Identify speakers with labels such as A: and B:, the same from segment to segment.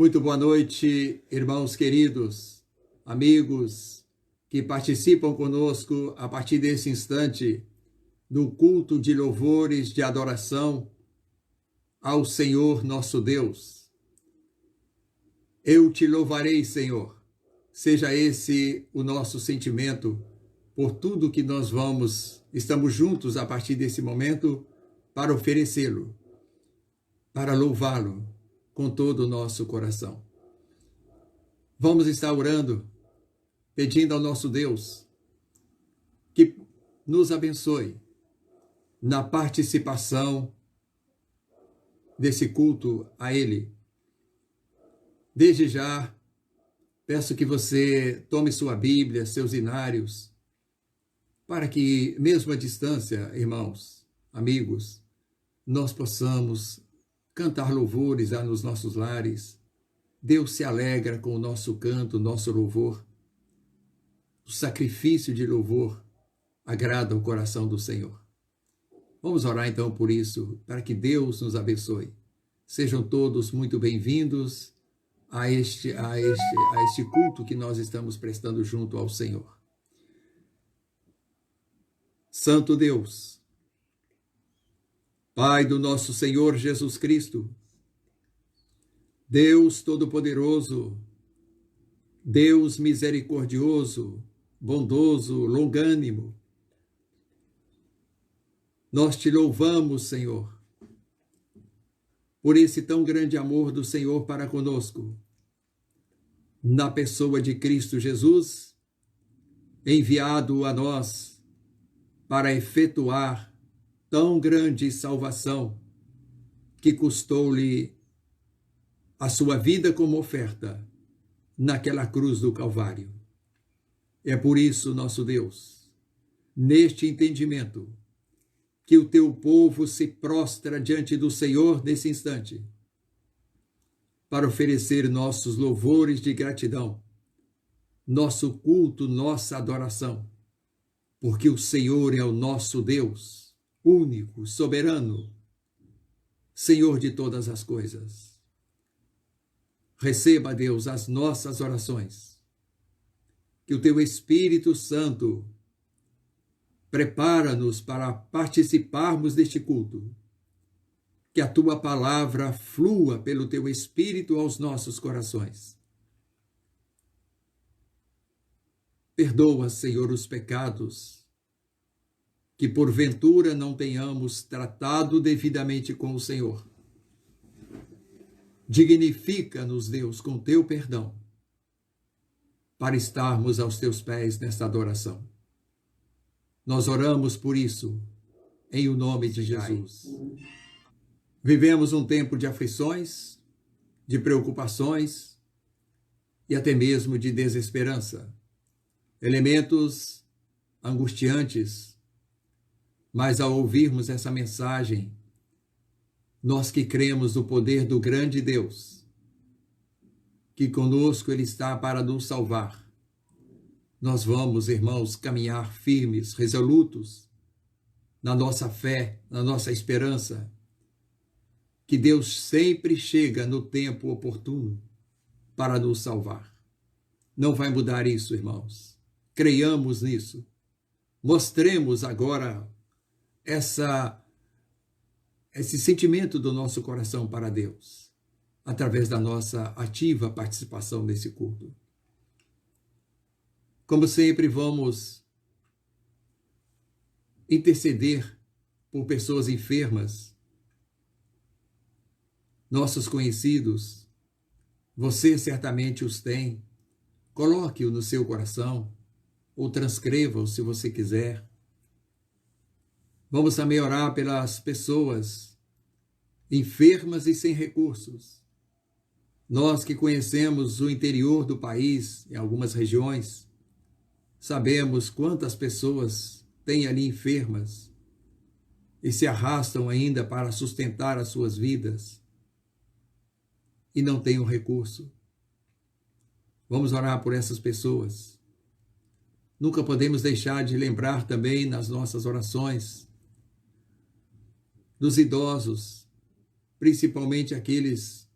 A: Muito boa noite, irmãos queridos, amigos que participam conosco a partir desse instante do culto de louvores de adoração ao Senhor nosso Deus. Eu te louvarei, Senhor. Seja esse o nosso sentimento por tudo que nós estamos juntos a partir desse momento para oferecê-lo, para louvá-lo com todo o nosso coração. Vamos estar orando, pedindo ao nosso Deus que nos abençoe na participação desse culto a Ele. Desde já, peço que você tome sua Bíblia, seus inários, para que, mesmo à distância, irmãos, amigos, nós possamos cantar louvores nos nossos lares. Deus se alegra com o nosso canto, o nosso louvor. O sacrifício de louvor agrada o coração do Senhor. Vamos orar então por isso, para que Deus nos abençoe. Sejam todos muito bem-vindos a este culto que nós estamos prestando junto ao Senhor. Santo Deus, Pai do nosso Senhor Jesus Cristo, Deus Todo-Poderoso, Deus misericordioso, bondoso, longânimo, nós te louvamos, Senhor, por esse tão grande amor do Senhor para conosco, na pessoa de Cristo Jesus, enviado a nós para efetuar tão grande salvação que custou-lhe a sua vida como oferta naquela cruz do Calvário. É por isso, nosso Deus, neste entendimento, que o teu povo se prostra diante do Senhor nesse instante, para oferecer nossos louvores de gratidão, nosso culto, nossa adoração, porque o Senhor é o nosso Deus, único, soberano, Senhor de todas as coisas. Receba, Deus, as nossas orações. Que o teu Espírito Santo prepara-nos para participarmos deste culto. Que a tua palavra flua pelo teu Espírito aos nossos corações. Perdoa, Senhor, os pecados que porventura não tenhamos tratado devidamente com o Senhor. Dignifica-nos, Deus, com teu perdão, para estarmos aos teus pés nesta adoração. Nós oramos por isso, em o nome de Jesus. Vivemos um tempo de aflições, de preocupações e até mesmo de desesperança. Elementos angustiantes. Mas ao ouvirmos essa mensagem, nós que cremos no poder do grande Deus, que conosco Ele está para nos salvar, nós vamos, irmãos, caminhar firmes, resolutos, na nossa fé, na nossa esperança, que Deus sempre chega no tempo oportuno para nos salvar. Não vai mudar isso, irmãos. Creiamos nisso. Mostremos agora esse sentimento do nosso coração para Deus, através da nossa ativa participação nesse culto. Como sempre, vamos interceder por pessoas enfermas, nossos conhecidos. Você certamente os tem. Coloque-o no seu coração, ou transcreva-o se você quiser. Vamos também orar pelas pessoas enfermas e sem recursos. Nós que conhecemos o interior do país, em algumas regiões, sabemos quantas pessoas têm ali enfermas e se arrastam ainda para sustentar as suas vidas e não têm o recurso. Vamos orar por essas pessoas. Nunca podemos deixar de lembrar também nas nossas orações dos idosos, principalmente aqueles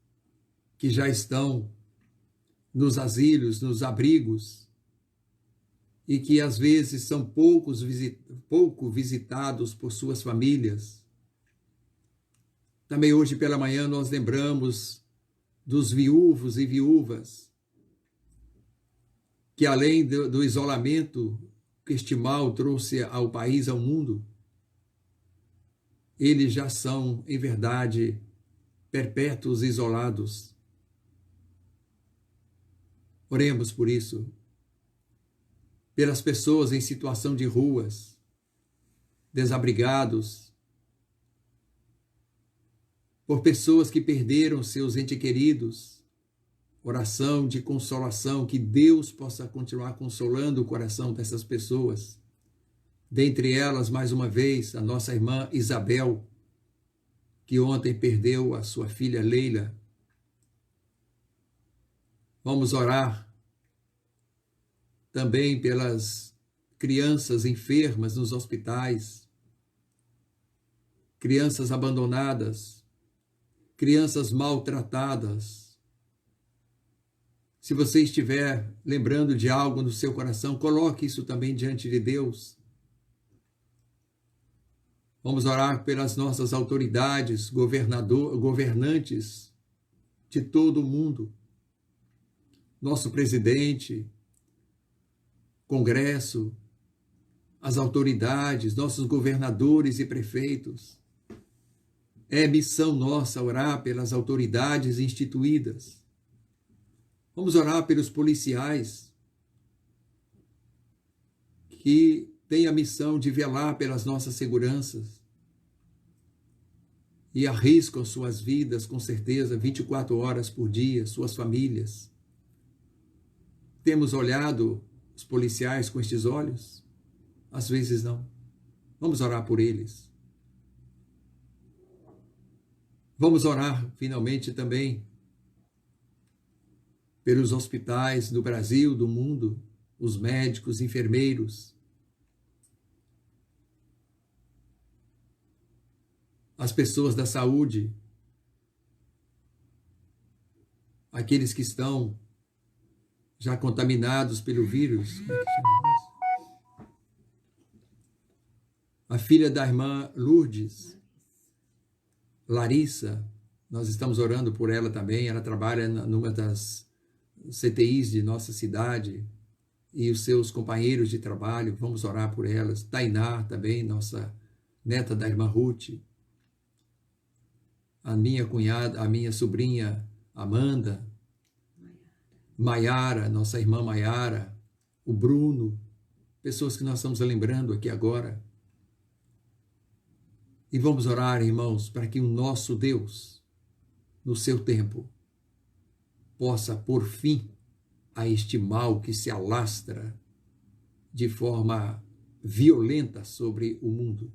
A: que já estão nos asilos, nos abrigos, e que às vezes são pouco visitados por suas famílias. Também hoje pela manhã nós lembramos dos viúvos e viúvas, que além do isolamento que este mal trouxe ao país, ao mundo, eles já são, em verdade, perpétuos isolados. Oremos por isso, pelas pessoas em situação de ruas, desabrigados, por pessoas que perderam seus entes queridos. Oração de consolação, que Deus possa continuar consolando o coração dessas pessoas. Dentre elas, mais uma vez, a nossa irmã Isabel, que ontem perdeu a sua filha Leila. Vamos orar também pelas crianças enfermas nos hospitais, crianças abandonadas, crianças maltratadas. Se você estiver lembrando de algo no seu coração, coloque isso também diante de Deus. Vamos orar pelas nossas autoridades, governantes de todo o mundo. Nosso presidente, Congresso, as autoridades, nossos governadores e prefeitos. É missão nossa orar pelas autoridades instituídas. Vamos orar pelos policiais, que têm a missão de velar pelas nossas seguranças e arriscam suas vidas, com certeza, 24 horas por dia, suas famílias. Temos olhado os policiais com estes olhos? Às vezes não. Vamos orar por eles. Vamos orar, finalmente, também pelos hospitais do Brasil, do mundo, os médicos, enfermeiros, as pessoas da saúde, aqueles que estão já contaminados pelo vírus. Como é que chama isso? A filha da irmã Lourdes, Larissa, nós estamos orando por ela também. Ela trabalha numa das CTIs de nossa cidade, e os seus companheiros de trabalho, vamos orar por elas. Tainá também, nossa neta da irmã Ruth, a minha cunhada, a minha sobrinha Amanda, Maiara, nossa irmã Maiara, o Bruno, pessoas que nós estamos lembrando aqui agora. E vamos orar, irmãos, para que o nosso Deus, no seu tempo, possa pôr fim a este mal que se alastra de forma violenta sobre o mundo,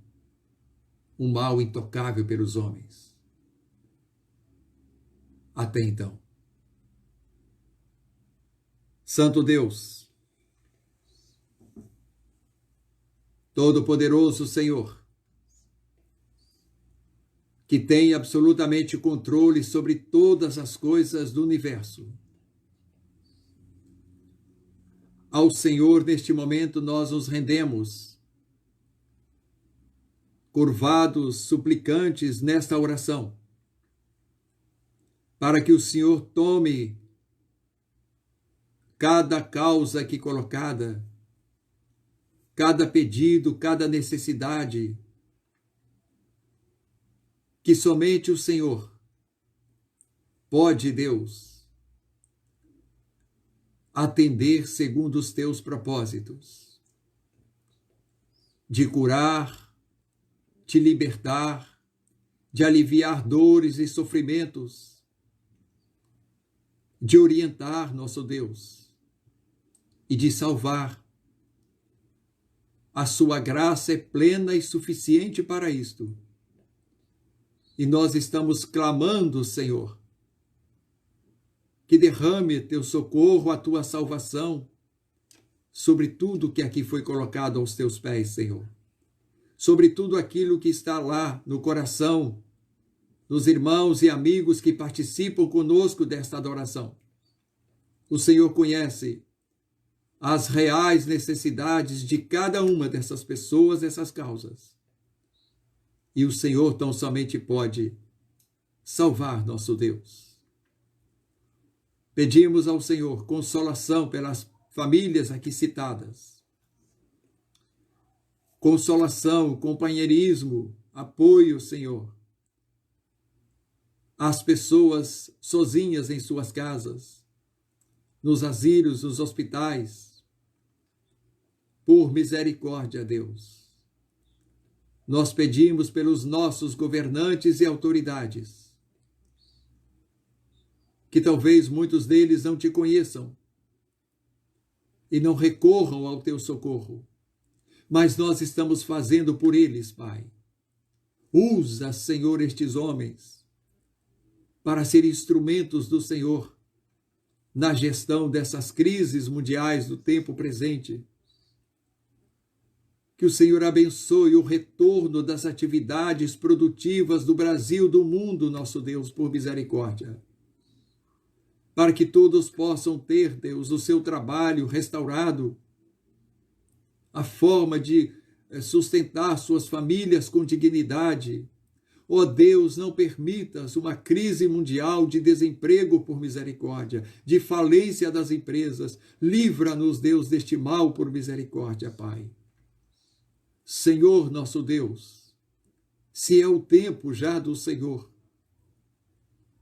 A: um mal intocável pelos homens. Até então. Santo Deus, Todo-Poderoso Senhor, que tem absolutamente controle sobre todas as coisas do universo. Ao Senhor, neste momento, nós nos rendemos, curvados, suplicantes nesta oração, para que o Senhor tome cada causa aqui colocada, cada pedido, cada necessidade, que somente o Senhor pode, Deus, atender segundo os teus propósitos, de curar, de libertar, de aliviar dores e sofrimentos, de orientar, nosso Deus, e de salvar. A sua graça é plena e suficiente para isto. E nós estamos clamando, Senhor, que derrame teu socorro, a tua salvação, sobre tudo que aqui foi colocado aos teus pés, Senhor. Sobre tudo aquilo que está lá no coração dos irmãos e amigos que participam conosco desta adoração. O Senhor conhece as reais necessidades de cada uma dessas pessoas, dessas causas. E o Senhor tão somente pode salvar, nosso Deus. Pedimos ao Senhor consolação pelas famílias aqui citadas. Consolação, companheirismo, apoio, Senhor, às pessoas sozinhas em suas casas, nos asilos, nos hospitais. Por misericórdia, Deus. Nós pedimos pelos nossos governantes e autoridades, que talvez muitos deles não te conheçam e não recorram ao teu socorro, mas nós estamos fazendo por eles, Pai. Usa, Senhor, estes homens para ser instrumentos do Senhor na gestão dessas crises mundiais do tempo presente. Que o Senhor abençoe o retorno das atividades produtivas do Brasil, do mundo, nosso Deus, por misericórdia. Para que todos possam ter, Deus, o seu trabalho restaurado, a forma de sustentar suas famílias com dignidade. Ó Deus, não permitas uma crise mundial de desemprego por misericórdia, de falência das empresas. Livra-nos, Deus, deste mal por misericórdia, Pai. Senhor nosso Deus, se é o tempo já do Senhor,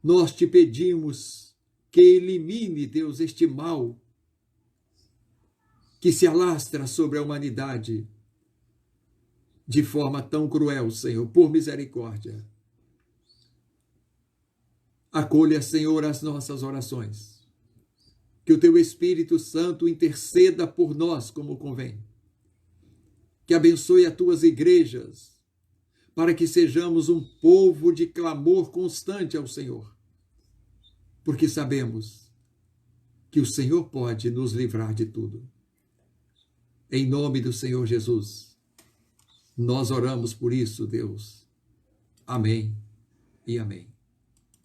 A: nós te pedimos que elimine, Deus, este mal que se alastra sobre a humanidade de forma tão cruel, Senhor, por misericórdia. Acolha, Senhor, as nossas orações. Que o teu Espírito Santo interceda por nós como convém. Que abençoe as tuas igrejas, para que sejamos um povo de clamor constante ao Senhor. Porque sabemos que o Senhor pode nos livrar de tudo. Em nome do Senhor Jesus, nós oramos por isso, Deus. Amém e amém.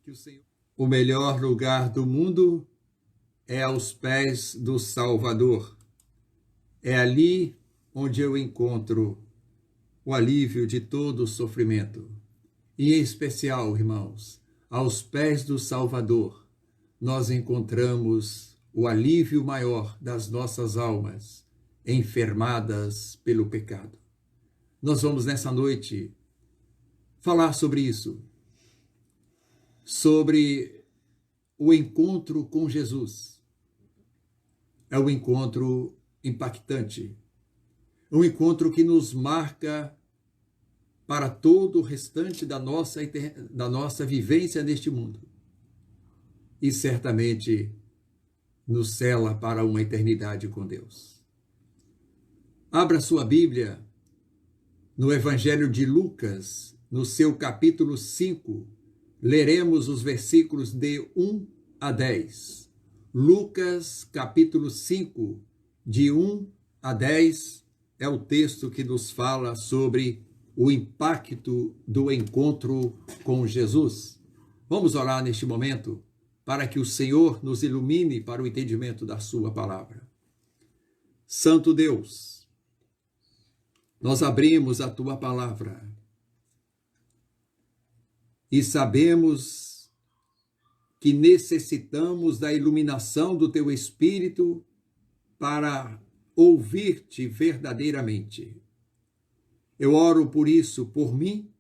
A: Que o Senhor... O melhor lugar do mundo é aos pés do Salvador. É ali onde eu encontro o alívio de todo o sofrimento. E em especial, irmãos, aos pés do Salvador, nós encontramos o alívio maior das nossas almas, enfermadas pelo pecado. Nós vamos nessa noite falar sobre isso, sobre o encontro com Jesus. É um encontro impactante, um encontro que nos marca para todo o restante da nossa vivência neste mundo. E certamente nos sela para uma eternidade com Deus. Abra sua Bíblia no Evangelho de Lucas, no seu capítulo 5, leremos os versículos de 1 a 10. Lucas, capítulo 5, de 1 a 10, é o texto que nos fala sobre o impacto do encontro com Jesus. Vamos orar neste momento para que o Senhor nos ilumine para o entendimento da sua palavra. Santo Deus, nós abrimos a tua palavra e sabemos que necessitamos da iluminação do teu Espírito para ouvir-te verdadeiramente. Eu oro por isso, por mim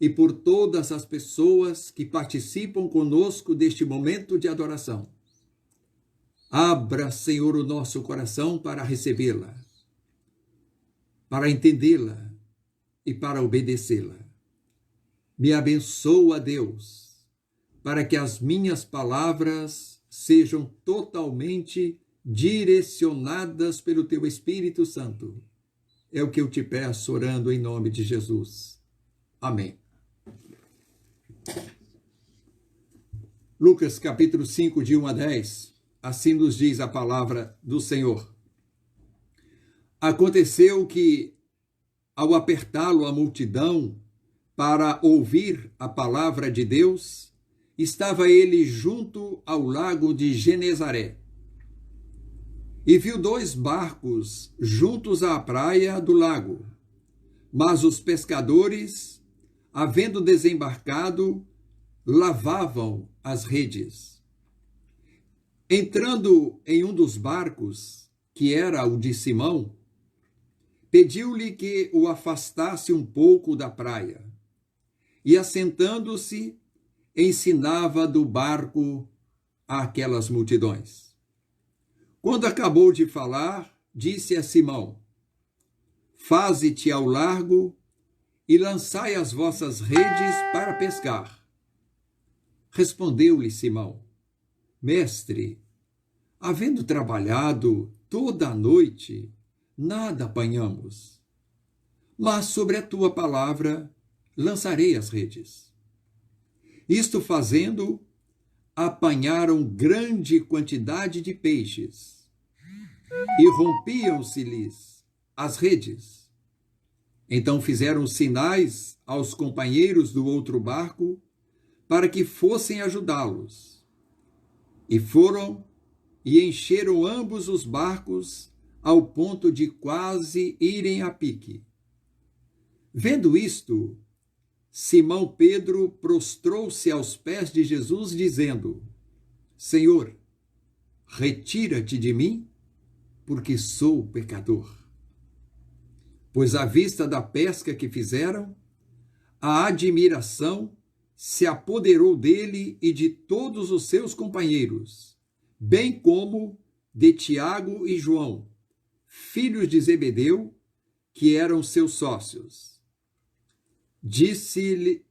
A: e por todas as pessoas que participam conosco deste momento de adoração. Abra, Senhor, o nosso coração para recebê-la, para entendê-la e para obedecê-la. Me abençoa, Deus, para que as minhas palavras sejam totalmente direcionadas pelo teu Espírito Santo. É o que eu te peço, orando em nome de Jesus. Amém. Lucas capítulo 5, de 1 a 10, assim nos diz a palavra do Senhor. Aconteceu que, ao apertá-lo a multidão, para ouvir a palavra de Deus, estava ele junto ao lago de Genezaré. E viu 2 barcos juntos à praia do lago. Mas os pescadores, havendo desembarcado, lavavam as redes. Entrando em um dos barcos, que era o de Simão, pediu-lhe que o afastasse um pouco da praia. E, assentando-se, ensinava do barco àquelas multidões. Quando acabou de falar, disse a Simão: Faze-te ao largo e lançai as vossas redes para pescar. Respondeu-lhe Simão: Mestre, havendo trabalhado toda a noite, nada apanhamos. Mas sobre a tua palavra lançarei as redes. Isto fazendo, apanharam grande quantidade de peixes e rompiam-se-lhes as redes. Então fizeram sinais aos companheiros do outro barco para que fossem ajudá-los. E foram e encheram ambos os barcos ao ponto de quase irem a pique. Vendo isto, Simão Pedro prostrou-se aos pés de Jesus, dizendo: Senhor, retira-te de mim, porque sou pecador. Pois à vista da pesca que fizeram, a admiração se apoderou dele e de todos os seus companheiros, bem como de Tiago e João, filhos de Zebedeu, que eram seus sócios. Disse-lhe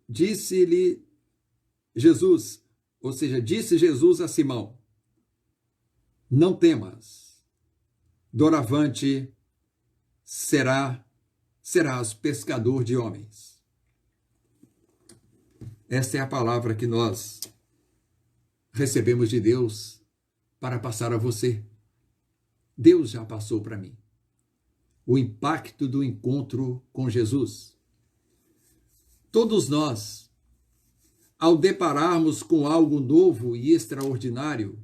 A: Jesus, ou seja, disse Jesus a Simão: Não temas, doravante serás pescador de homens. Esta é a palavra que nós recebemos de Deus para passar a você. Deus já passou para mim. O impacto do encontro com Jesus. Todos nós, ao depararmos com algo novo e extraordinário,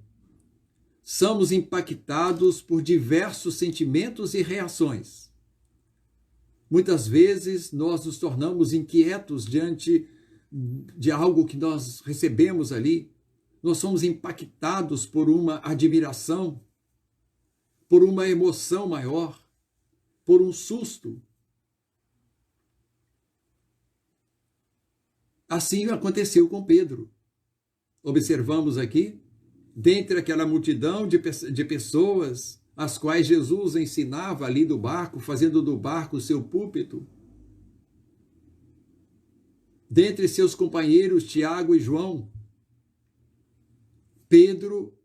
A: somos impactados por diversos sentimentos e reações. Muitas vezes nós nos tornamos inquietos diante de algo que nós recebemos ali. Nós somos impactados por uma admiração, por uma emoção maior, por um susto. Assim aconteceu com Pedro. Observamos aqui, dentre aquela multidão de pessoas as quais Jesus ensinava ali do barco, fazendo do barco o seu púlpito, dentre seus companheiros Tiago e João, Pedro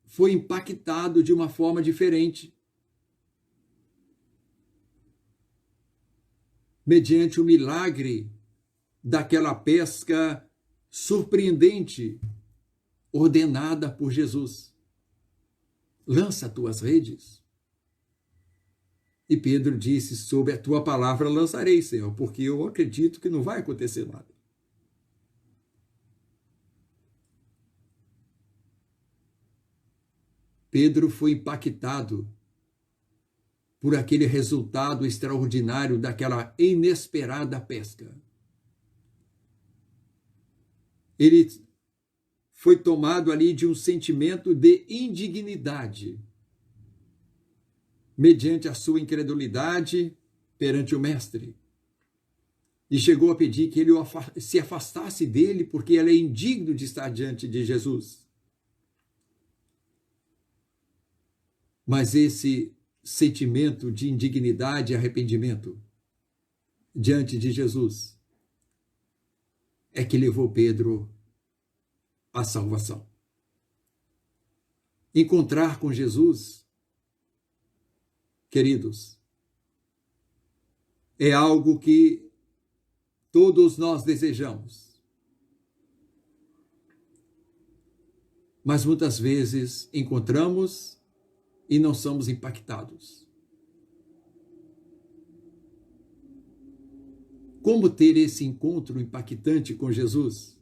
A: foi impactado de uma forma diferente, mediante o milagre daquela pesca surpreendente ordenada por Jesus. Lança tuas redes. E Pedro disse: sob a tua palavra lançarei, Senhor, porque eu acredito que não vai acontecer nada. Pedro foi impactado por aquele resultado extraordinário daquela inesperada pesca. Ele foi tomado ali de um sentimento de indignidade, mediante a sua incredulidade perante o mestre. E chegou a pedir que ele se afastasse dele, porque ele é indigno de estar diante de Jesus. Mas esse sentimento de indignidade e arrependimento diante de Jesus é que levou Pedro à salvação. Encontrar com Jesus, queridos, é algo que todos nós desejamos. Mas muitas vezes encontramos e não somos impactados. Como ter esse encontro impactante com Jesus?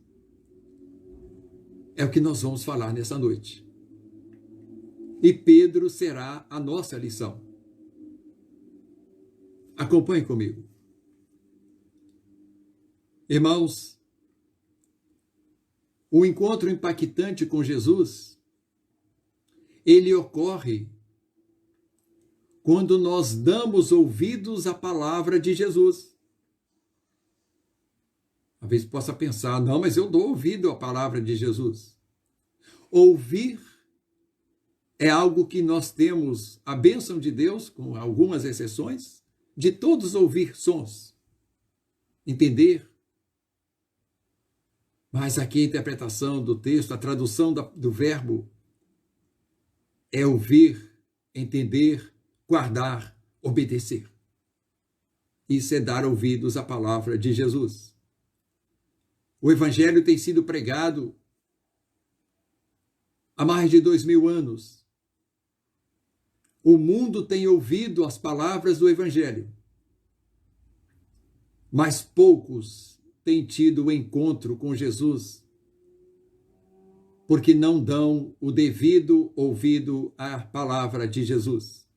A: É o que nós vamos falar nessa noite. E Pedro será a nossa lição. Acompanhe comigo. Irmãos, o encontro impactante com Jesus, ele ocorre quando nós damos ouvidos à palavra de Jesus. Às vezes possa pensar, não, mas eu dou ouvido à palavra de Jesus. Ouvir é algo que nós temos a bênção de Deus, com algumas exceções, de todos ouvir sons, entender. Mas aqui a interpretação do texto, a tradução do verbo é ouvir, entender, guardar, obedecer. Isso é dar ouvidos à palavra de Jesus. O evangelho tem sido pregado há mais de 2000 anos. O mundo tem ouvido as palavras do evangelho, mas poucos têm tido o encontro com Jesus, porque não dão o devido ouvido à palavra de Jesus.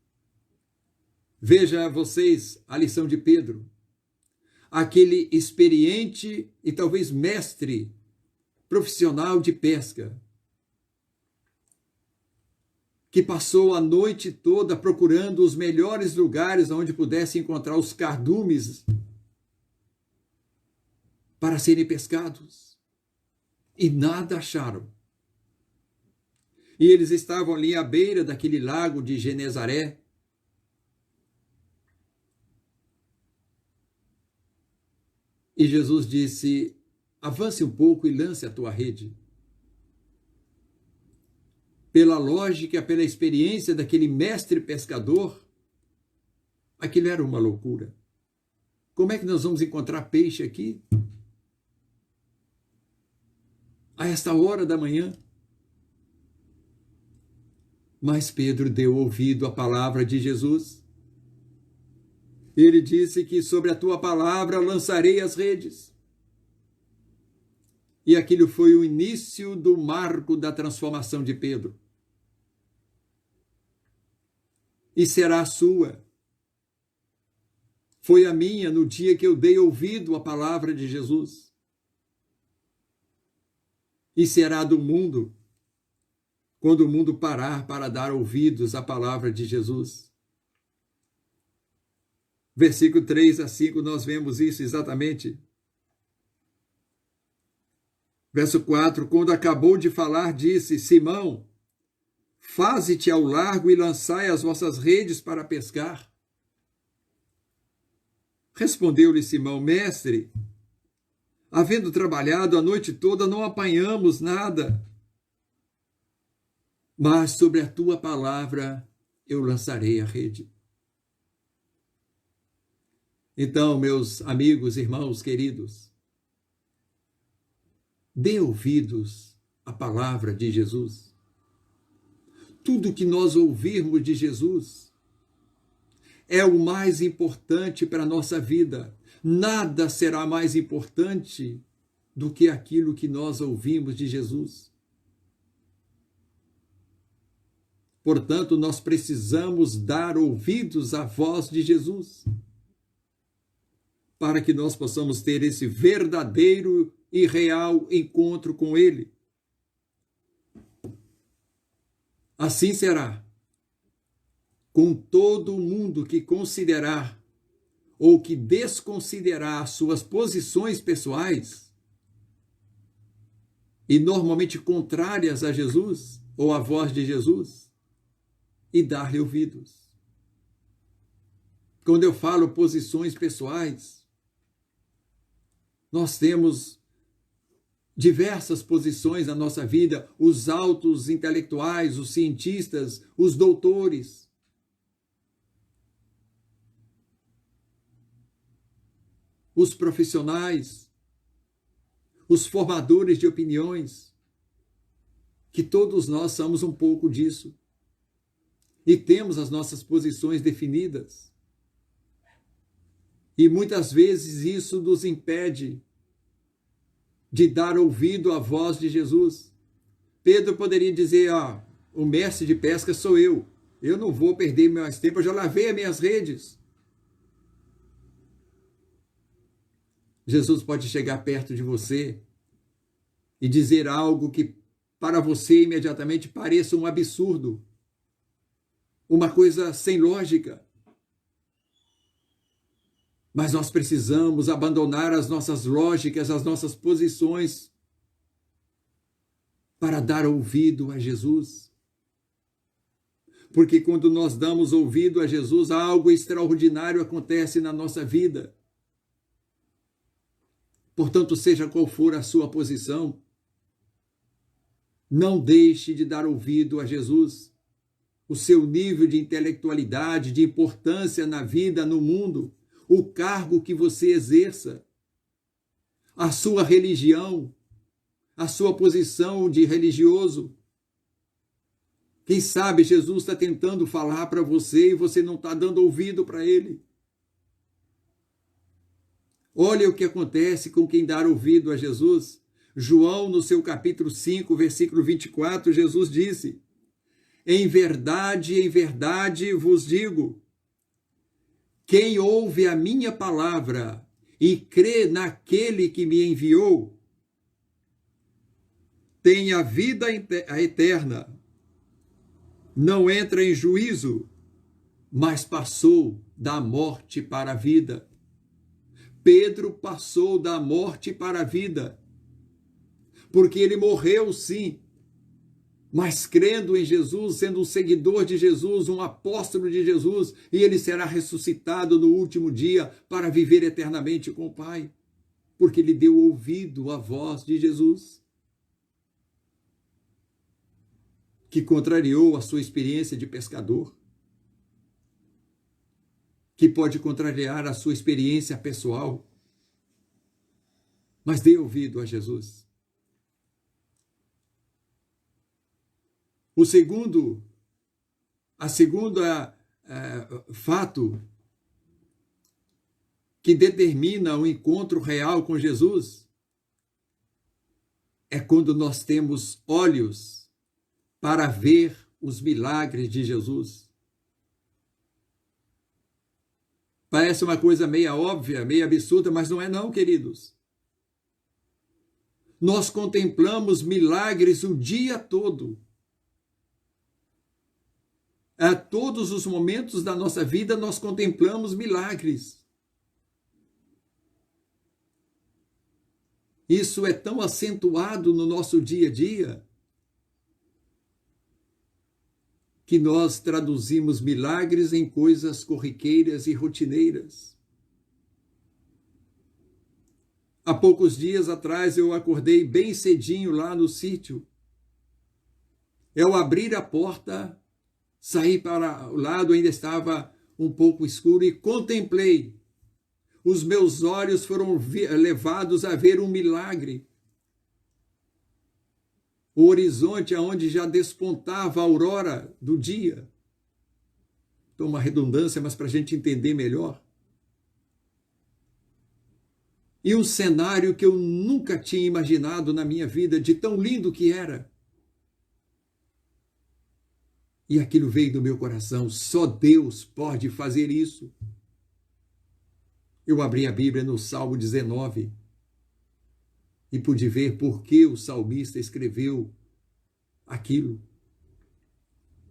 A: Veja vocês a lição de Pedro, aquele experiente e talvez mestre profissional de pesca, que passou a noite toda procurando os melhores lugares onde pudesse encontrar os cardumes para serem pescados, e nada acharam. E eles estavam ali à beira daquele lago de Genezaré, e Jesus disse, avance um pouco e lance a tua rede. Pela lógica, pela experiência daquele mestre pescador, aquilo era uma loucura. Como é que nós vamos encontrar peixe aqui? A esta hora da manhã? Mas Pedro deu ouvido à palavra de Jesus. Ele disse que sobre a tua palavra lançarei as redes. E aquilo foi o início do marco da transformação de Pedro. E será a sua. Foi a minha no dia que eu dei ouvido à palavra de Jesus. E será do mundo, quando o mundo parar para dar ouvidos à palavra de Jesus. Versículo 3 a 5, nós vemos isso exatamente. Verso 4, quando acabou de falar, disse, Simão, faze-te ao largo e lançai as vossas redes para pescar. Respondeu-lhe Simão, mestre, havendo trabalhado a noite toda, não apanhamos nada. Mas sobre a tua palavra eu lançarei a rede. Então, meus amigos, irmãos queridos, dê ouvidos à palavra de Jesus. Tudo que nós ouvirmos de Jesus é o mais importante para a nossa vida. Nada será mais importante do que aquilo que nós ouvimos de Jesus. Portanto, nós precisamos dar ouvidos à voz de Jesus, para que nós possamos ter esse verdadeiro e real encontro com Ele. Assim será com todo mundo que considerar ou que desconsiderar suas posições pessoais e normalmente contrárias a Jesus ou à voz de Jesus e dar-lhe ouvidos. Quando eu falo posições pessoais, nós temos diversas posições na nossa vida, os altos intelectuais, os cientistas, os doutores. Os profissionais, os formadores de opiniões, que todos nós somos um pouco disso. E temos as nossas posições definidas. E muitas vezes isso nos impede de dar ouvido à voz de Jesus. Pedro poderia dizer, o mestre de pesca sou eu não vou perder mais tempo, eu já lavei as minhas redes. Jesus pode chegar perto de você e dizer algo que para você imediatamente pareça um absurdo, uma coisa sem lógica. Mas nós precisamos abandonar as nossas lógicas, as nossas posições, para dar ouvido a Jesus. Porque quando nós damos ouvido a Jesus, algo extraordinário acontece na nossa vida. Portanto, seja qual for a sua posição, não deixe de dar ouvido a Jesus. O seu nível de intelectualidade, de importância na vida, no mundo, o cargo que você exerça, a sua religião, a sua posição de religioso. Quem sabe Jesus está tentando falar para você e você não está dando ouvido para ele. Olha o que acontece com quem dá ouvido a Jesus. João, no seu capítulo 5, versículo 24, Jesus disse: em verdade vos digo, quem ouve a minha palavra e crê naquele que me enviou, tem a vida eterna, não entra em juízo, mas passou da morte para a vida. Pedro passou da morte para a vida, porque ele morreu sim, mas crendo em Jesus, sendo um seguidor de Jesus, um apóstolo de Jesus, e ele será ressuscitado no último dia para viver eternamente com o Pai, porque ele deu ouvido à voz de Jesus, que contrariou a sua experiência de pescador, que pode contrariar a sua experiência pessoal, mas dê ouvido a Jesus. A segunda fato que determina o encontro real com Jesus é quando nós temos olhos para ver os milagres de Jesus. Parece uma coisa meio óbvia, meio absurda, mas não é não, queridos. Nós contemplamos milagres o dia todo. A todos os momentos da nossa vida nós contemplamos milagres. Isso é tão acentuado no nosso dia a dia que nós traduzimos milagres em coisas corriqueiras e rotineiras. Há poucos dias atrás eu acordei bem cedinho lá no sítio. Eu abri a porta, saí para o lado, ainda estava um pouco escuro e contemplei. Os meus olhos foram levados a ver um milagre. O horizonte aonde já despontava a aurora do dia. Então, uma redundância, mas para a gente entender melhor. E um cenário que eu nunca tinha imaginado na minha vida, de tão lindo que era. E aquilo veio do meu coração, só Deus pode fazer isso. Eu abri a Bíblia no Salmo 19 e pude ver por que o salmista escreveu aquilo.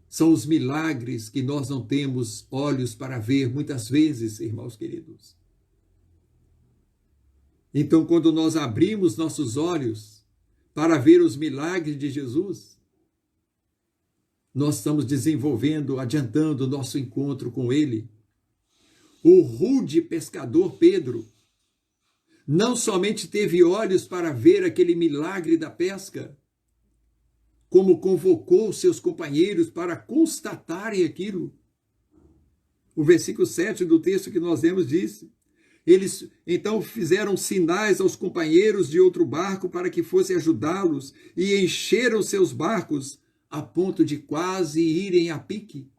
A: São os milagres que nós não temos olhos para ver muitas vezes, irmãos queridos. Então, quando nós abrimos nossos olhos para ver os milagres de Jesus, nós estamos desenvolvendo, adiantando o nosso encontro com Ele. O rude pescador Pedro não somente teve olhos para ver aquele milagre da pesca, como convocou seus companheiros para constatarem aquilo. O versículo 7 do texto que nós lemos diz: eles então fizeram sinais aos companheiros de outro barco para que fossem ajudá-los e encheram seus barcos a ponto de quase irem a pique.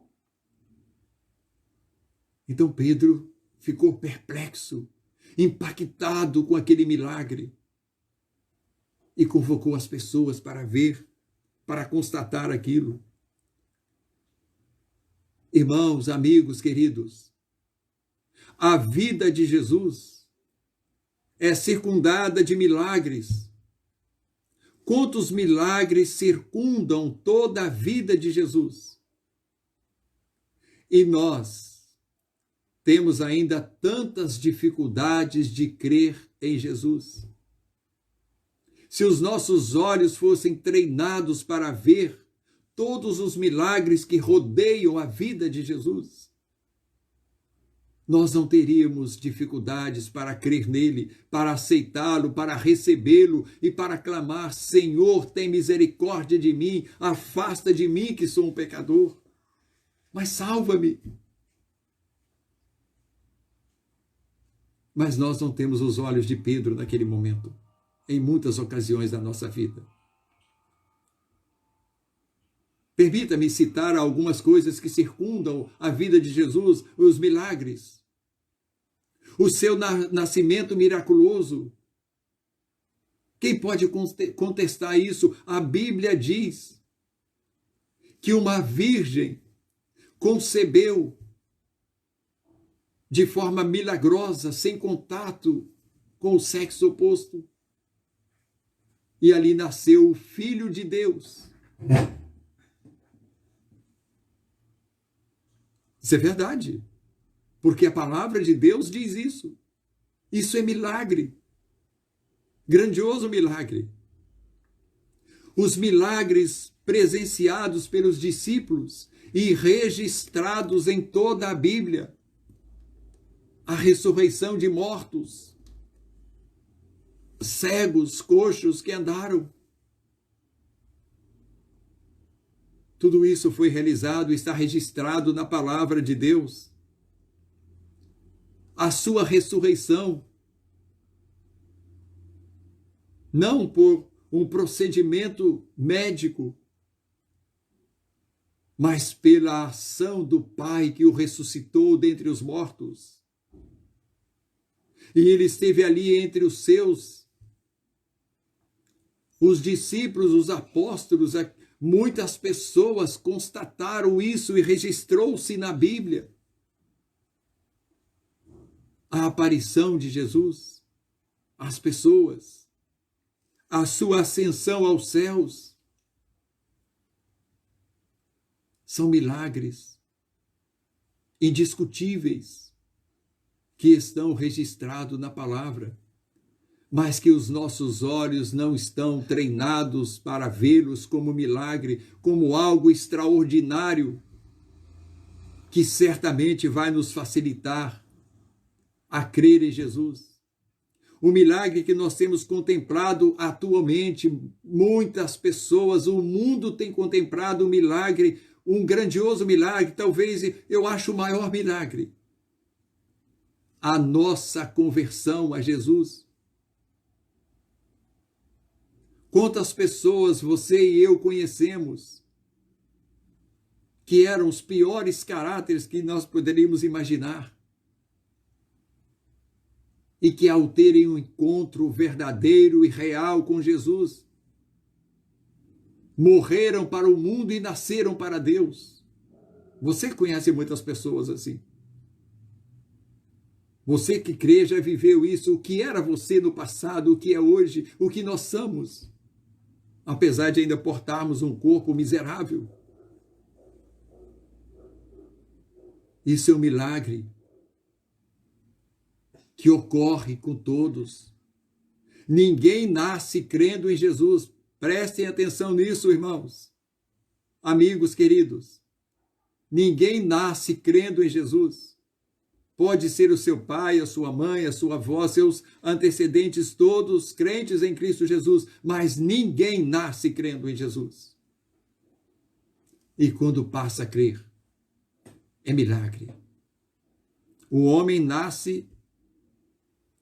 A: Então Pedro ficou perplexo, impactado com aquele milagre e convocou as pessoas para ver, para constatar aquilo. Irmãos, amigos, queridos, a vida de Jesus é circundada de milagres. Quantos milagres circundam toda a vida de Jesus? E nós temos ainda tantas dificuldades de crer em Jesus. Se os nossos olhos fossem treinados para ver todos os milagres que rodeiam a vida de Jesus, nós não teríamos dificuldades para crer nele, para aceitá-lo, para recebê-lo e para clamar: Senhor, tem misericórdia de mim, afasta de mim que sou um pecador, mas salva-me. Mas nós não temos os olhos de Pedro naquele momento, em muitas ocasiões da nossa vida. Permita-me citar algumas coisas que circundam a vida de Jesus, os milagres. O seu nascimento miraculoso. Quem pode contestar isso? A Bíblia diz que uma virgem concebeu de forma milagrosa, sem contato com o sexo oposto. E ali nasceu o Filho de Deus. Isso é verdade, porque a palavra de Deus diz isso. Isso é milagre, grandioso milagre. Os milagres presenciados pelos discípulos e registrados em toda a Bíblia, a ressurreição de mortos, cegos, coxos que andaram. Tudo isso foi realizado e está registrado na palavra de Deus. A sua ressurreição, não por um procedimento médico, mas pela ação do Pai que o ressuscitou dentre os mortos. E ele esteve ali entre os seus, os discípulos, os apóstolos. Muitas pessoas constataram isso e registrou-se na Bíblia a aparição de Jesus às pessoas, a sua ascensão aos céus. São milagres indiscutíveis que estão registrados na palavra, mas que os nossos olhos não estão treinados para vê-los como milagre, como algo extraordinário, que certamente vai nos facilitar a crer em Jesus. O milagre que nós temos contemplado atualmente, muitas pessoas, o mundo tem contemplado um milagre, um grandioso milagre, talvez eu acho o maior milagre. A nossa conversão a Jesus. Quantas pessoas você e eu conhecemos que eram os piores caráteres que nós poderíamos imaginar e que, ao terem um encontro verdadeiro e real com Jesus, morreram para o mundo e nasceram para Deus. Você conhece muitas pessoas assim. Você que crê já viveu isso. O que era você no passado, o que é hoje, o que nós somos, apesar de ainda portarmos um corpo miserável. Isso é um milagre que ocorre com todos. Ninguém nasce crendo em Jesus. Prestem atenção nisso, irmãos, amigos queridos. Ninguém nasce crendo em Jesus. Pode ser o seu pai, a sua mãe, a sua avó, seus antecedentes, todos crentes em Cristo Jesus, mas ninguém nasce crendo em Jesus. E quando passa a crer, é milagre. O homem nasce,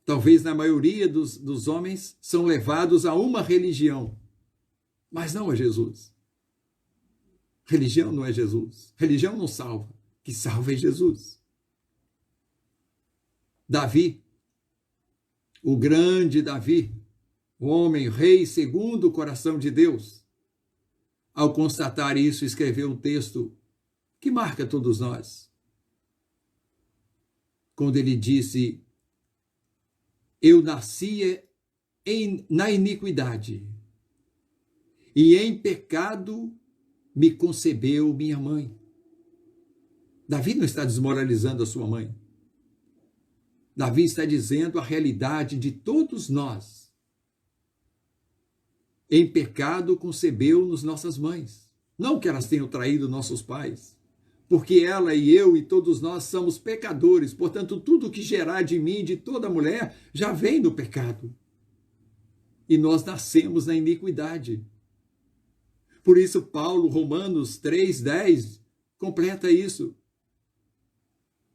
A: talvez na maioria dos homens, são levados a uma religião, mas não a Jesus. Religião não é Jesus. Religião não salva. O que salva é Jesus. Davi, o grande Davi, o homem, rei segundo o coração de Deus, ao constatar isso, escreveu um texto que marca todos nós. Quando ele disse: eu nasci na iniquidade, e em pecado me concebeu minha mãe. Davi não está desmoralizando a sua mãe. Davi está dizendo a realidade de todos nós. Em pecado concebeu-nos nossas mães. Não que elas tenham traído nossos pais, porque ela e eu e todos nós somos pecadores. Portanto, tudo que gerar de mim, de toda mulher, já vem do pecado. E nós nascemos na iniquidade. Por isso, Paulo, Romanos 3:10, completa isso,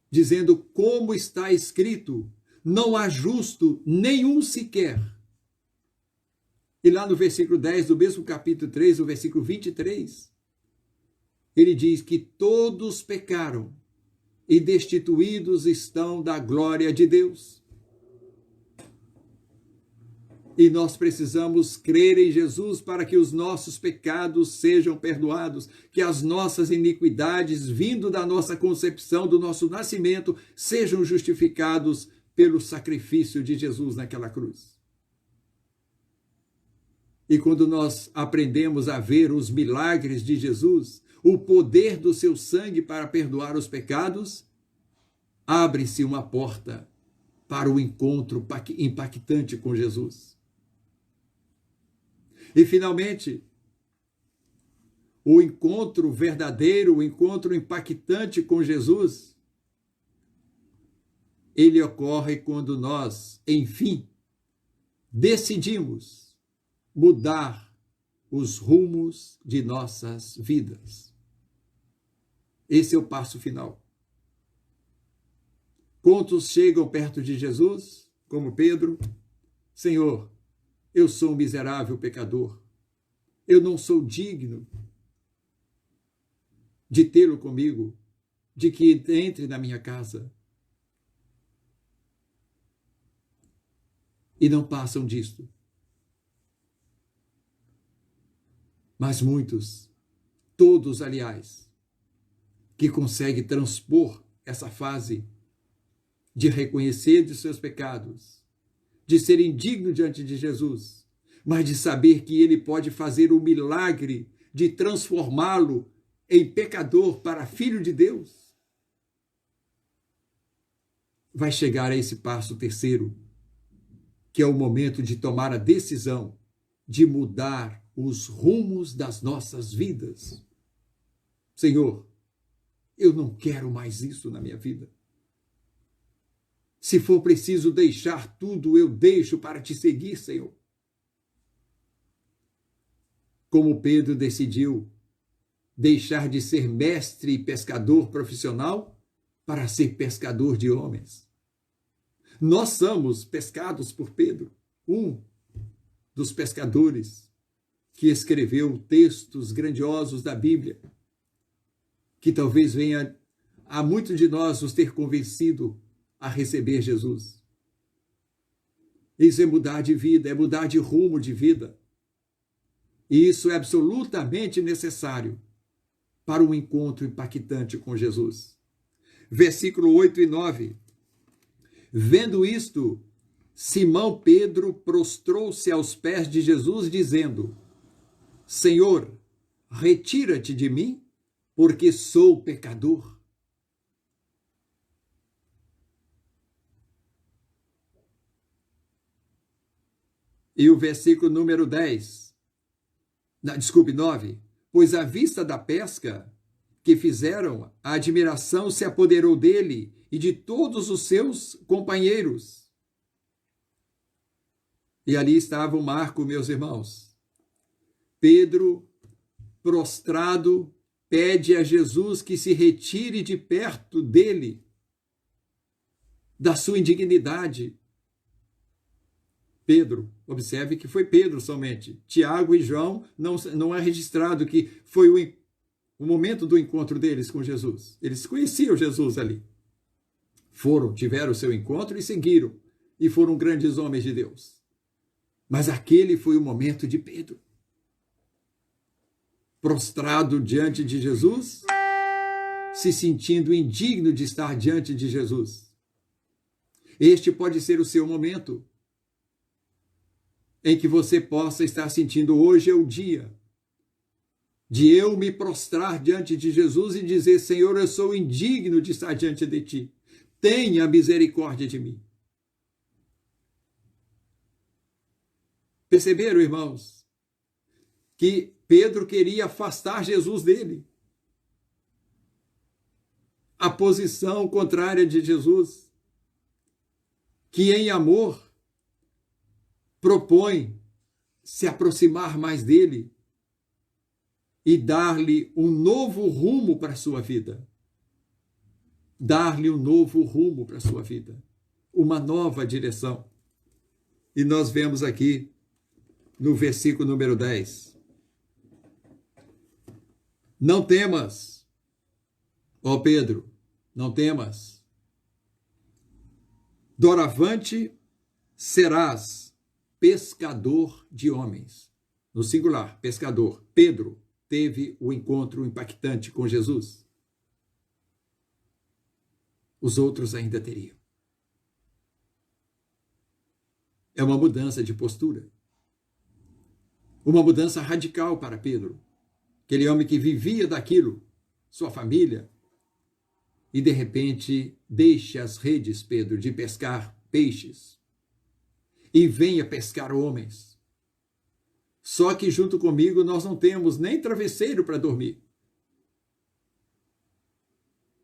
A: dizendo: como está escrito, não há justo nenhum sequer. E lá no versículo 10 do mesmo capítulo 3, o versículo 23, ele diz que todos pecaram e destituídos estão da glória de Deus. E nós precisamos crer em Jesus para que os nossos pecados sejam perdoados, que as nossas iniquidades, vindo da nossa concepção, do nosso nascimento, sejam justificados pelo sacrifício de Jesus naquela cruz. E quando nós aprendemos a ver os milagres de Jesus, o poder do seu sangue para perdoar os pecados, abre-se uma porta para o encontro impactante com Jesus. E, finalmente, o encontro verdadeiro, o encontro impactante com Jesus, ele ocorre quando nós, enfim, decidimos mudar os rumos de nossas vidas. Esse é o passo final. Quantos chegam perto de Jesus, como Pedro? Senhor, eu sou um miserável pecador. Eu não sou digno de tê-lo comigo, de que entre na minha casa. E não passam disto. Mas muitos, todos, aliás, que conseguem transpor essa fase de reconhecer de seus pecados, de ser indigno diante de Jesus, mas de saber que ele pode fazer o milagre de transformá-lo em pecador para filho de Deus, vai chegar a esse passo terceiro, que é o momento de tomar a decisão de mudar os rumos das nossas vidas. Senhor, eu não quero mais isso na minha vida. Se for preciso deixar tudo, eu deixo para te seguir, Senhor. Como Pedro decidiu deixar de ser mestre e pescador profissional para ser pescador de homens. Nós somos pescados por Pedro, um dos pescadores que escreveu textos grandiosos da Bíblia, que talvez venha a muitos de nós nos ter convencido a receber Jesus. Isso é mudar de vida, é mudar de rumo de vida. E isso é absolutamente necessário para um encontro impactante com Jesus. Versículo 8 e 9. Vendo isto, Simão Pedro prostrou-se aos pés de Jesus, dizendo: Senhor, retira-te de mim, porque sou pecador. E o versículo número 9. Pois à vista da pesca que fizeram, a admiração se apoderou dele e de todos os seus companheiros. E ali estava o Marco, meus irmãos. Pedro, prostrado, pede a Jesus que se retire de perto dele, da sua indignidade. Pedro, observe que foi Pedro somente. Tiago e João não é registrado que foi o momento do encontro deles com Jesus. Eles conheciam Jesus ali. tiveram o seu encontro e seguiram, e foram grandes homens de Deus. Mas aquele foi o momento de Pedro. Prostrado diante de Jesus, se sentindo indigno de estar diante de Jesus. Este pode ser o seu momento em que você possa estar sentindo: hoje é o dia de eu me prostrar diante de Jesus e dizer: Senhor, eu sou indigno de estar diante de ti. Tenha misericórdia de mim. Perceberam, irmãos, que Pedro queria afastar Jesus dele? A posição contrária de Jesus, que em amor propõe se aproximar mais dele e dar-lhe um novo rumo para a sua vida. Dar-lhe um novo rumo para a sua vida. Uma nova direção. E nós vemos aqui no versículo número 10. Não temas, ó Pedro, não temas. Doravante serás pescador de homens. No singular, pescador. Pedro teve o encontro impactante com Jesus. Os outros ainda teriam. É uma mudança de postura. Uma mudança radical para Pedro. Aquele homem que vivia daquilo, sua família, e de repente deixe as redes, Pedro, de pescar peixes e venha pescar homens. Só que junto comigo nós não temos nem travesseiro para dormir.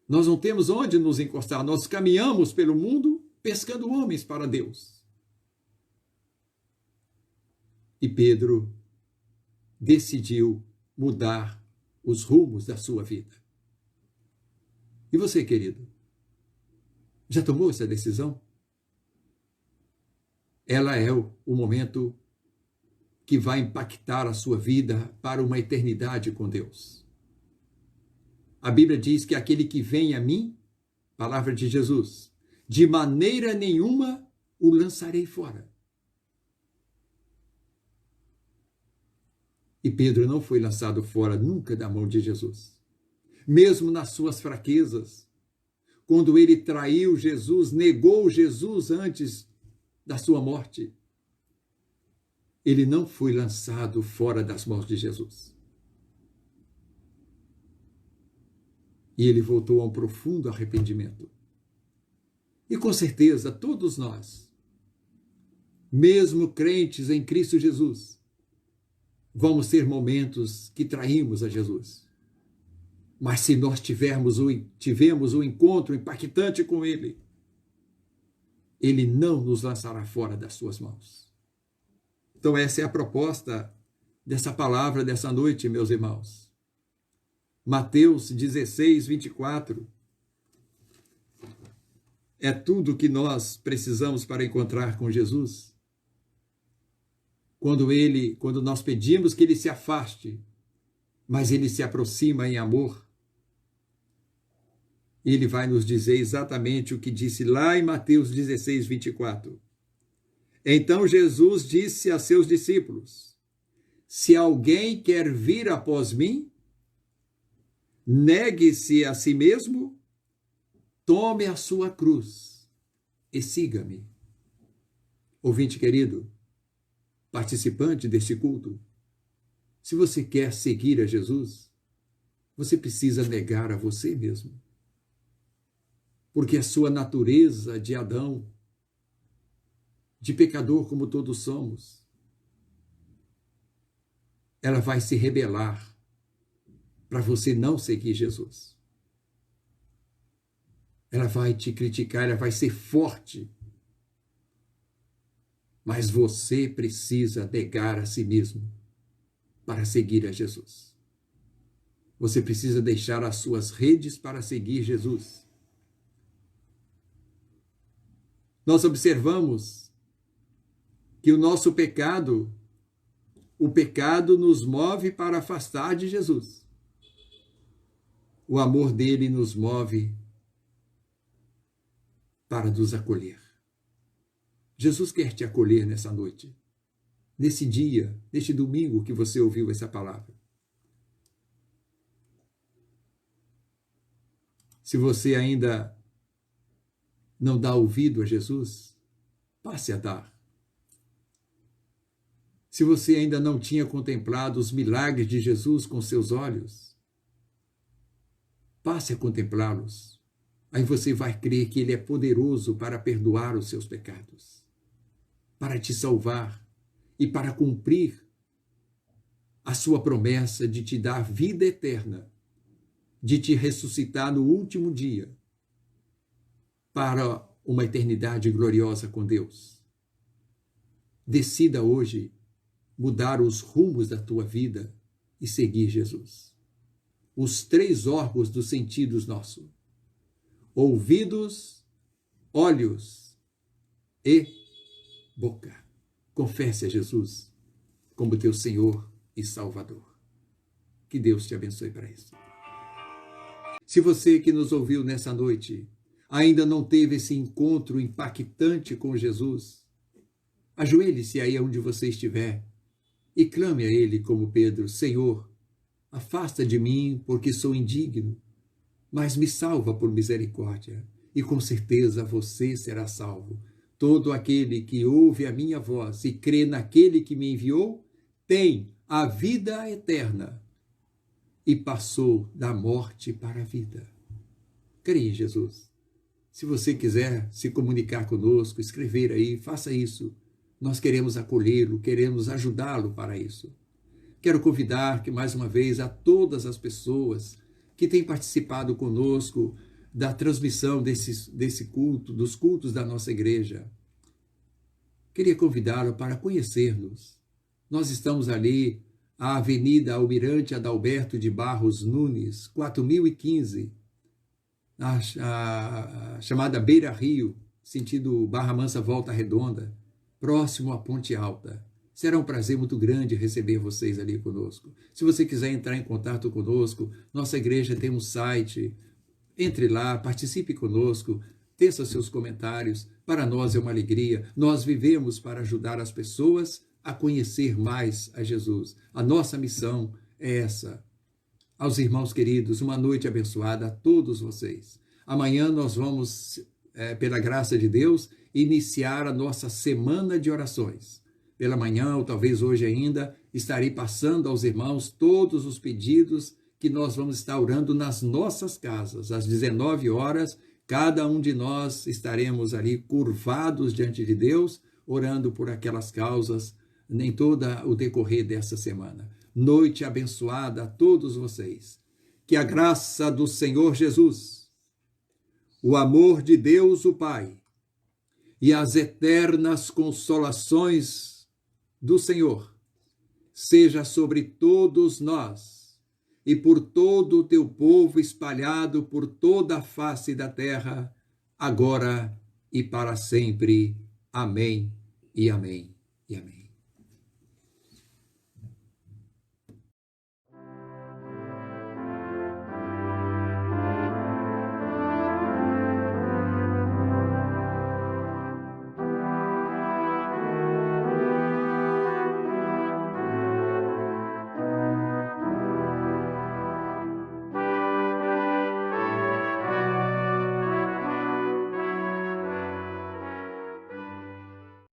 A: Nós não temos onde nos encostar. Nós caminhamos pelo mundo pescando homens para Deus. E Pedro decidiu mudar os rumos da sua vida. E você, querido, já tomou essa decisão? Ela é o momento que vai impactar a sua vida para uma eternidade com Deus. A Bíblia diz que aquele que vem a mim, palavra de Jesus, de maneira nenhuma o lançarei fora. E Pedro não foi lançado fora nunca da mão de Jesus. Mesmo nas suas fraquezas, quando ele traiu Jesus, negou Jesus antes da sua morte, ele não foi lançado fora das mãos de Jesus. E ele voltou a um profundo arrependimento. E com certeza, todos nós, mesmo crentes em Cristo Jesus, vamos ter momentos que traímos a Jesus. Mas se nós tivemos um encontro impactante com Ele, Ele não nos lançará fora das suas mãos. Então essa é a proposta dessa palavra dessa noite, meus irmãos. Mateus 16, 24. É tudo que nós precisamos para encontrar com Jesus. Quando nós pedimos que Ele se afaste, mas Ele se aproxima em amor, Ele vai nos dizer exatamente o que disse lá em Mateus 16, 24. Então Jesus disse a seus discípulos: se alguém quer vir após mim, negue-se a si mesmo, tome a sua cruz e siga-me. Ouvinte querido, participante deste culto, se você quer seguir a Jesus, você precisa negar a você mesmo. Porque a sua natureza de Adão, de pecador como todos somos, ela vai se rebelar para você não seguir Jesus. Ela vai te criticar, ela vai ser forte. Mas você precisa negar a si mesmo para seguir a Jesus. Você precisa deixar as suas redes para seguir Jesus. Nós observamos que o nosso pecado, o pecado nos move para afastar de Jesus. O amor dele nos move para nos acolher. Jesus quer te acolher nessa noite, nesse dia, neste domingo que você ouviu essa palavra. Se você ainda não dá ouvido a Jesus, passe a dar. Se você ainda não tinha contemplado os milagres de Jesus com seus olhos, passe a contemplá-los. Aí você vai crer que Ele é poderoso para perdoar os seus pecados, para te salvar e para cumprir a sua promessa de te dar vida eterna, de te ressuscitar no último dia para uma eternidade gloriosa com Deus. Decida hoje mudar os rumos da tua vida e seguir Jesus. Os 3 órgãos dos sentidos nossos: ouvidos, olhos e boca. Confesse a Jesus como teu Senhor e Salvador. Que Deus te abençoe para isso. Se você que nos ouviu nessa noite ainda não teve esse encontro impactante com Jesus, ajoelhe-se aí onde você estiver e clame a Ele como Pedro: Senhor, afasta de mim porque sou indigno, mas me salva por misericórdia, e com certeza você será salvo. Todo aquele que ouve a minha voz e crê naquele que me enviou, tem a vida eterna e passou da morte para a vida. Creia em Jesus. Se você quiser se comunicar conosco, escrever aí, faça isso. Nós queremos acolhê-lo, queremos ajudá-lo para isso. Quero convidar que mais uma vez a todas as pessoas que têm participado conosco da transmissão desse culto, dos cultos da nossa igreja. Queria convidá-lo para conhecer-nos. Nós estamos ali, a Avenida Almirante Adalberto de Barros Nunes, 4015, a chamada Beira Rio, sentido Barra Mansa Volta Redonda, próximo à Ponte Alta. Será um prazer muito grande receber vocês ali conosco. Se você quiser entrar em contato conosco, nossa igreja tem um site. Entre lá, participe conosco, teça seus comentários. Para nós é uma alegria. Nós vivemos para ajudar as pessoas a conhecer mais a Jesus. A nossa missão é essa. Aos irmãos queridos, uma noite abençoada a todos vocês. Amanhã nós vamos, pela graça de Deus, iniciar a nossa semana de orações. Pela manhã, ou talvez hoje ainda, estarei passando aos irmãos todos os pedidos que nós vamos estar orando nas nossas casas. Às 19 horas, cada um de nós estaremos ali curvados diante de Deus, orando por aquelas causas em todo o decorrer dessa semana. Noite abençoada a todos vocês. Que a graça do Senhor Jesus, o amor de Deus o Pai e as eternas consolações do Senhor seja sobre todos nós e por todo o teu povo espalhado por toda a face da terra, agora e para sempre. Amém e amém e amém.